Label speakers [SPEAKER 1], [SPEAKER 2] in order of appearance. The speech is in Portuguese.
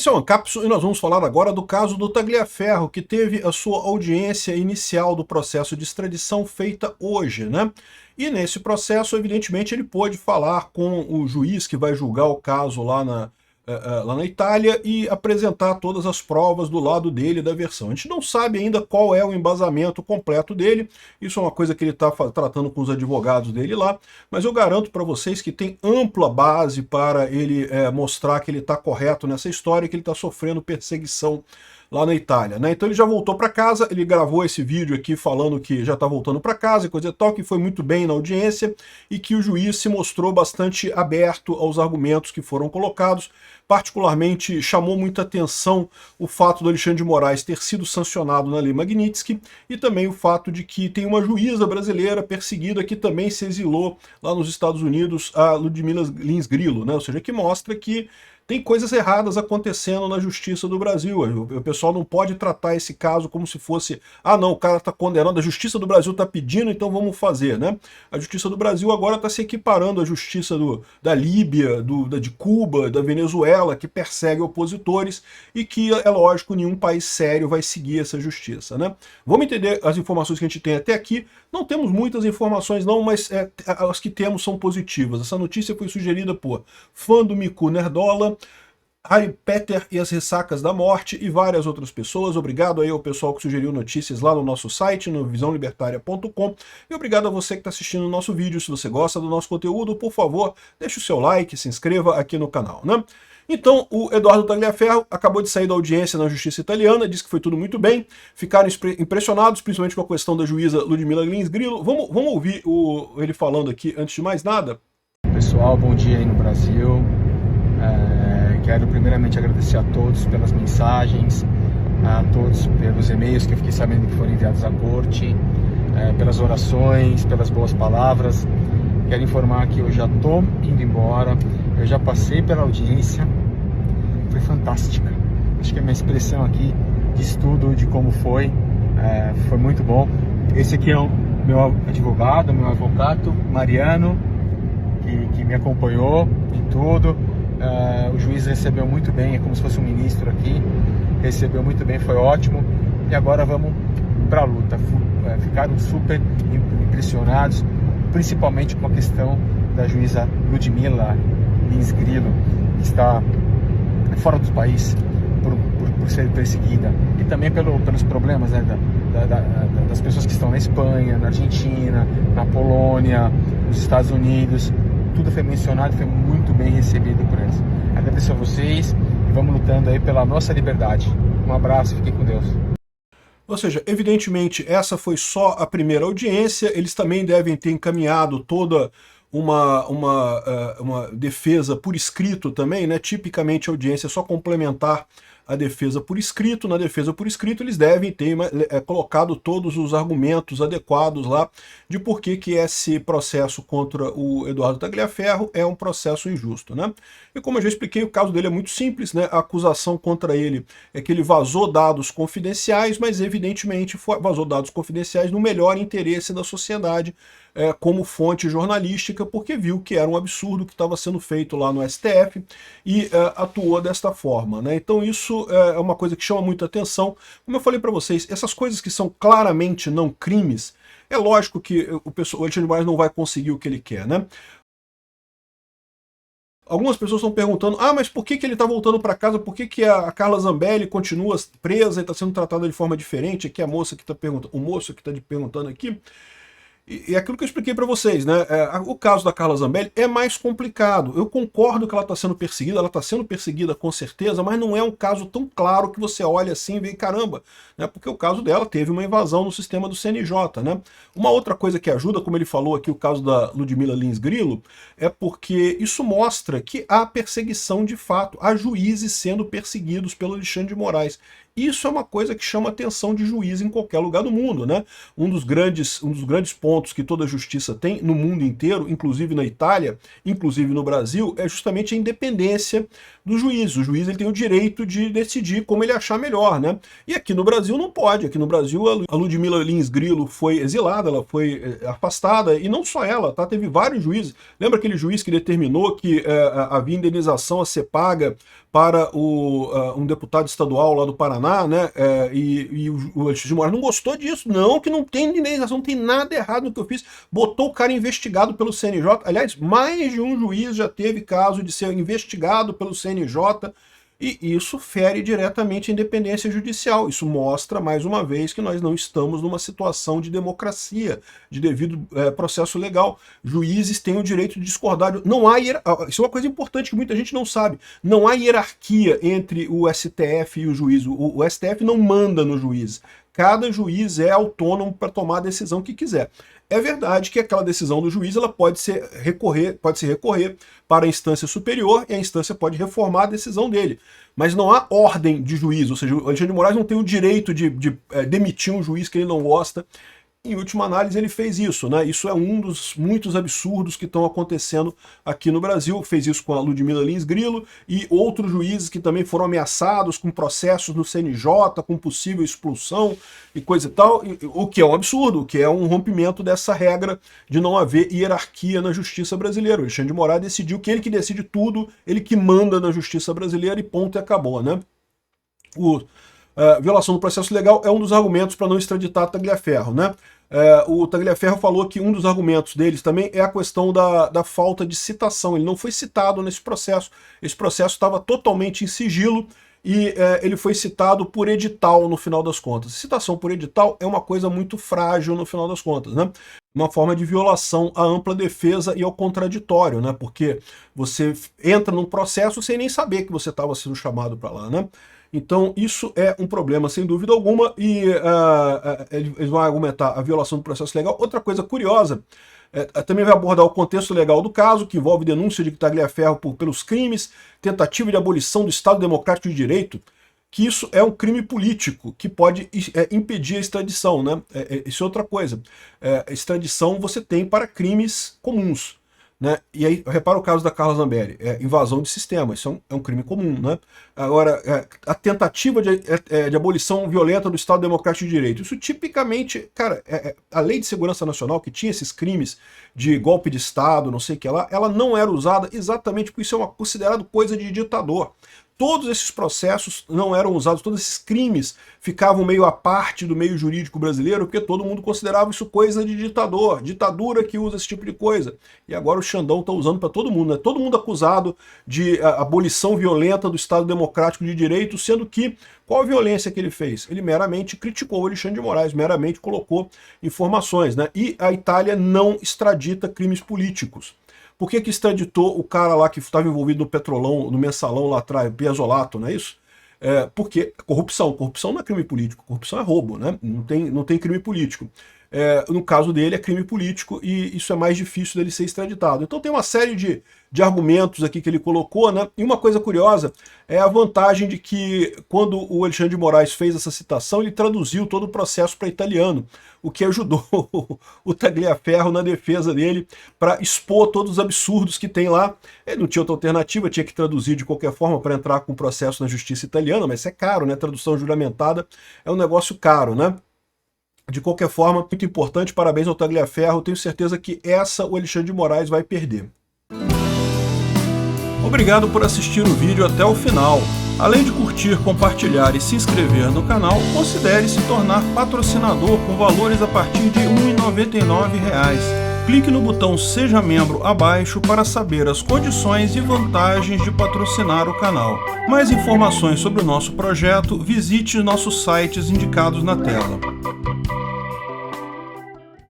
[SPEAKER 1] Esse é o Ancapso e nós vamos falar agora do caso do Tagliaferro, que teve a sua audiência inicial do processo de extradição feita hoje, né? E nesse processo, evidentemente, ele pôde falar com o juiz que vai julgar o caso lá na Itália e apresentar todas as provas do lado dele da versão. A gente não sabe ainda qual é o embasamento completo dele, isso é uma coisa que ele está tratando com os advogados dele lá, mas eu garanto para vocês que tem ampla base para ele mostrar que ele está correto nessa história e que ele está sofrendo perseguição lá na Itália, né? Então ele já voltou para casa, ele gravou esse vídeo aqui falando que já está voltando para casa e coisa e tal, que foi muito bem na audiência e que o juiz se mostrou bastante aberto aos argumentos que foram colocados. Particularmente chamou muita atenção o fato do Alexandre de Moraes ter sido sancionado na Lei Magnitsky e também o fato de que tem uma juíza brasileira perseguida que também se exilou lá nos Estados Unidos, a Ludmila Lins Grillo, né? Ou seja, que mostra que tem coisas erradas acontecendo na justiça do Brasil. O pessoal não pode tratar esse caso como se fosse, ah não, o cara está condenado, a justiça do Brasil está pedindo, então vamos fazer, né? A justiça do Brasil agora está se equiparando à justiça da Líbia, de Cuba, da Venezuela, que persegue opositores e que, é lógico, nenhum país sério vai seguir essa justiça, né? Vamos entender as informações que a gente tem até aqui. Não temos muitas informações não, mas as que temos são positivas. Essa notícia foi sugerida por fã do Miku Nerdola, Harry Peter e as Ressacas da Morte e várias outras pessoas. Obrigado aí ao pessoal que sugeriu notícias lá no nosso site, no visãolibertaria.com, e obrigado a você que está assistindo o nosso vídeo. Se você gosta do nosso conteúdo, por favor, deixe o seu like, se inscreva aqui no canal, né? Então, o Eduardo Tagliaferro acabou de sair da audiência na justiça italiana, disse que foi tudo muito bem, ficaram impressionados, principalmente com a questão da juíza Ludmila Lins Grillo. Vamos ouvir ele falando aqui antes de mais nada.
[SPEAKER 2] Pessoal, bom dia aí no Brasil. Quero primeiramente agradecer a todos pelas mensagens, a todos pelos e-mails que eu fiquei sabendo que foram enviados à corte, pelas orações, pelas boas palavras. Quero informar que eu já estou indo embora, eu já passei pela audiência, foi fantástica. Acho que a minha expressão aqui de estudo de como foi muito bom. Esse aqui é o meu advogado, meu avocado, Mariano, que me acompanhou em tudo. O juiz recebeu muito bem, é como se fosse um ministro aqui, recebeu muito bem, foi ótimo. E agora vamos para a luta. Ficaram super impressionados, principalmente com a questão da juíza Ludmila Lins Grillo, que está fora do país por ser perseguida, e também pelos problemas, né, das pessoas que estão na Espanha, na Argentina, na Polônia, nos Estados Unidos. Tudo foi mencionado e foi muito bem recebido por eles. Agradeço a vocês e vamos lutando aí pela nossa liberdade. Um abraço, fiquem com Deus.
[SPEAKER 1] Ou seja, evidentemente essa foi só a primeira audiência, eles também devem ter encaminhado toda uma defesa por escrito também, né? Tipicamente a audiência é só complementar a defesa por escrito. Na defesa por escrito eles devem ter colocado todos os argumentos adequados lá de por que esse processo contra o Eduardo Tagliaferro é um processo injusto, né? E como eu já expliquei, o caso dele é muito simples, né? A acusação contra ele é que ele vazou dados confidenciais, mas evidentemente vazou dados confidenciais no melhor interesse da sociedade, como fonte jornalística, porque viu que era um absurdo que estava sendo feito lá no STF e atuou desta forma, né? Então isso é uma coisa que chama muita atenção. Como eu falei para vocês, essas coisas que são claramente não crimes, é lógico que o Alexandre de Moraes não vai conseguir o que ele quer, né? Algumas pessoas estão perguntando, mas por que ele está voltando para casa? Por que a Carla Zambelli continua presa e está sendo tratada de forma diferente? Aqui a moça que está perguntando, o moço que está perguntando aqui. E aquilo que eu expliquei para vocês, né? O caso da Carla Zambelli é mais complicado. Eu concordo que ela está sendo perseguida, ela está sendo perseguida com certeza, mas não é um caso tão claro que você olha assim e vê, caramba, né? Porque o caso dela teve uma invasão no sistema do CNJ, né? Uma outra coisa que ajuda, como ele falou aqui, o caso da Ludmila Lins Grillo, é porque isso mostra que há perseguição de fato, há juízes sendo perseguidos pelo Alexandre de Moraes. Isso é uma coisa que chama a atenção de juiz em qualquer lugar do mundo, né? Um dos grandes pontos que toda justiça tem no mundo inteiro, inclusive na Itália, inclusive no Brasil, é justamente a independência do juiz. O juiz ele tem o direito de decidir como ele achar melhor, né? E aqui no Brasil não pode. Aqui no Brasil a Ludmila Lins Grillo foi exilada, ela foi afastada, e não só ela, tá? Teve vários juízes. Lembra aquele juiz que determinou que havia indenização a ser paga para um deputado estadual lá do Paraná, né? E o Alexandre de Moraes não gostou disso. Não, que não tem indenização, não tem nada errado no que eu fiz. Botou o cara investigado pelo CNJ. Aliás, mais de um juiz já teve caso de ser investigado pelo CNJ. E isso fere diretamente a independência judicial. Isso mostra, mais uma vez, que nós não estamos numa situação de democracia, de devido processo legal. Juízes têm o direito de discordar. Não há isso é uma coisa importante que muita gente não sabe. Não há hierarquia entre o STF e o juiz. O STF não manda no juiz. Cada juiz é autônomo para tomar a decisão que quiser. É verdade que aquela decisão do juiz ela pode se recorrer para a instância superior e a instância pode reformar a decisão dele. Mas não há ordem de juiz, ou seja, o Alexandre de Moraes não tem o direito de demitir um juiz que ele não gosta. Em última análise, ele fez isso, né? Isso é um dos muitos absurdos que estão acontecendo aqui no Brasil. Fez isso com a Ludmila Lins Grilo e outros juízes que também foram ameaçados com processos no CNJ, com possível expulsão e coisa e tal, o que é um absurdo, o que é um rompimento dessa regra de não haver hierarquia na justiça brasileira. O Alexandre de Moraes decidiu que ele que decide tudo, ele que manda na justiça brasileira e ponto, e acabou, né? Violação do processo legal é um dos argumentos para não extraditar Tagliaferro, né? O Tagliaferro falou que um dos argumentos deles também é a questão da falta de citação. Ele não foi citado nesse processo. Esse processo estava totalmente em sigilo e ele foi citado por edital no final das contas. Citação por edital é uma coisa muito frágil no final das contas, né? Uma forma de violação à ampla defesa e ao contraditório, né? Porque você entra num processo sem nem saber que você estava sendo chamado para lá, né? Então isso é um problema sem dúvida alguma e eles vão argumentar a violação do processo legal. Outra coisa curiosa, também vai abordar o contexto legal do caso, que envolve denúncia de Tagliaferro pelos crimes, tentativa de abolição do Estado Democrático de Direito, que isso é um crime político, que pode impedir a extradição, né? Isso é outra coisa. Extradição você tem para crimes comuns, né? E aí, repara o caso da Carla Zambelli, invasão de sistema, isso é um crime comum, né? Agora, a tentativa de abolição violenta do Estado Democrático de Direito, isso tipicamente, cara, a Lei de Segurança Nacional, que tinha esses crimes de golpe de Estado, não sei o que lá, ela não era usada exatamente porque isso é considerado coisa de ditador. Todos esses processos não eram usados, todos esses crimes ficavam meio à parte do meio jurídico brasileiro, porque todo mundo considerava isso coisa de ditador, ditadura que usa esse tipo de coisa. E agora o Xandão está usando para todo mundo, né? Todo mundo acusado de abolição violenta do Estado Democrático de Direito, sendo que, qual a violência que ele fez? Ele meramente criticou o Alexandre de Moraes, meramente colocou informações, né? E a Itália não extradita crimes políticos. Por que extraditou o cara lá que estava envolvido no Petrolão, no Mensalão lá atrás, Piazzolato, não é isso? Porque corrupção não é crime político, corrupção é roubo, né? Não tem crime político. No caso dele é crime político e isso é mais difícil dele ser extraditado. Então tem uma série de argumentos aqui que ele colocou, né? E uma coisa curiosa é a vantagem de que quando o Alexandre de Moraes fez essa citação, ele traduziu todo o processo para italiano, o que ajudou o Tagliaferro na defesa dele para expor todos os absurdos que tem lá. Ele não tinha outra alternativa, tinha que traduzir de qualquer forma para entrar com o processo na justiça italiana, mas isso é caro, né? Tradução juramentada é um negócio caro, né? De qualquer forma, muito importante, parabéns ao Tagliaferro, tenho certeza que o Alexandre de Moraes vai perder. Obrigado por assistir o vídeo até o final. Além de curtir, compartilhar e se inscrever no canal, considere se tornar patrocinador com valores a partir de R$ 1,99. Clique no botão Seja Membro abaixo para saber as condições e vantagens de patrocinar o canal. Mais informações sobre o nosso projeto, visite nossos sites indicados na tela.